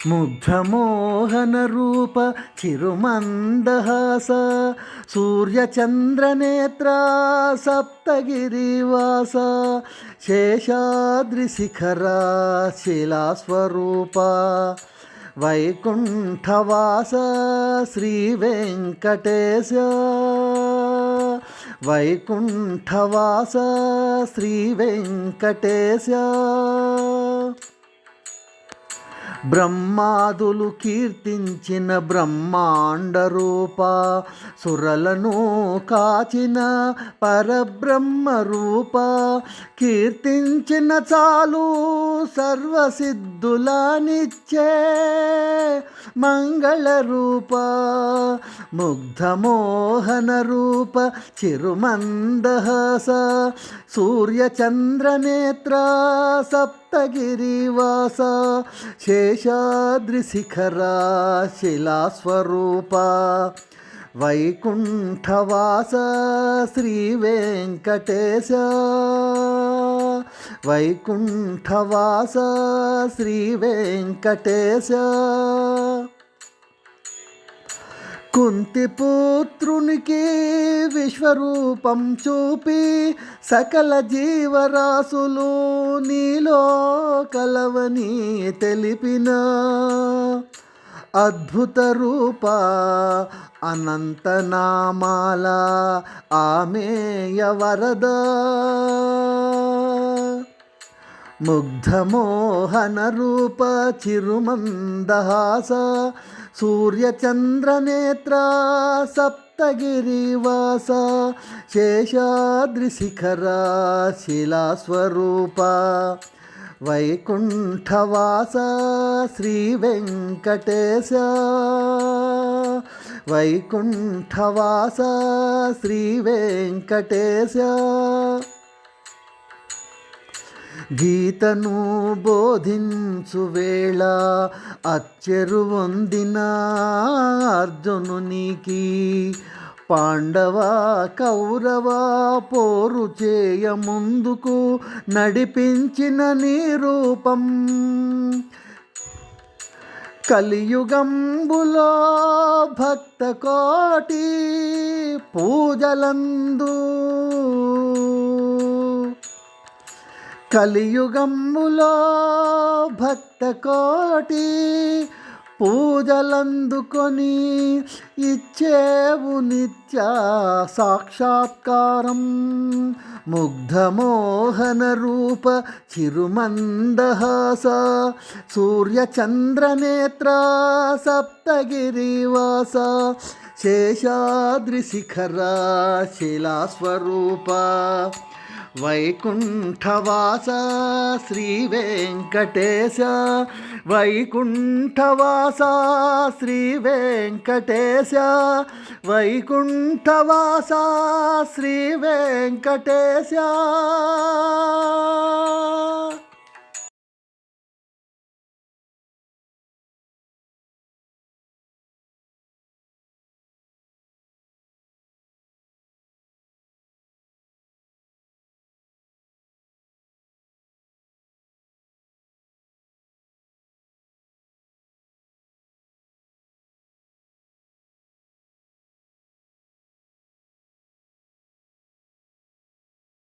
ముగ్ధమోహన రూప చిరుమందహాస సూర్యచంద్రనేత్ర సప్తగిరివాస శేషాద్రిశిఖర శిలాస్వరూప వైకుంఠవాస శ్రీ వెంకటేశ వైకుంఠవాస శ్రీ వెంకటేశ బ్రహ్మాదులు కీర్తించిన బ్రహ్మాండ రూప సురలను కాచిన పరబ్రహ్మ రూప కీర్తించిన చాలు సర్వసిద్ధులనిచ్చే మంగళ రూప ముగ్ధమోహన రూప చిరుమందహాస సూర్యచంద్రనేత్ర సప్తగిరివాస శేషాద్రిశిఖర శిలాస్వరూప వైకుంఠవాస శ్రీ వెంకటేశ వైకుంఠవాస శ్రీ వెంకటేశ కుంతిపుత్రునికి విశ్వరూపం చూపి సకల జీవరాశులు నీలో కలవని తెలిపిన అద్భుత రూప అనంతనామాల ఆమేయ వరద ముగ్ధమోహన రూప చిరుమందహాస సూర్యచంద్రనేత్ర సప్తగిరివాస శేషాద్రిశిఖర శిలాస్వరూప వైకుంఠవాస శ్రీ వెంకటేశ వైకుంఠవాస శ్రీ వెంకటేశ గీతను బోధించు వేళ అచ్చెరు వందిన అర్జునునికి పాండవ కౌరవ పోరు చేయ ముందుకు నడిపించిన నీ రూపం కలియుగంబులో భక్త కోటి పూజలందు కలియుగంబులో భక్త కోటి పూజలందుకొని ఇచ్చేవు నిత్య సాక్షాత్కారం ముగ్ధమోహన రూప చిరుమందహాస సూర్యచంద్రనేత్ర సప్తగిరివాస శేషాద్రిశిఖర శిలాస్వరూప వైకుంఠవాస శ్రీ వెంకటేశ వైకుంఠవాస శ్రీ వెంకటేశ వైకుంఠవాస శ్రీ వెంకటేశ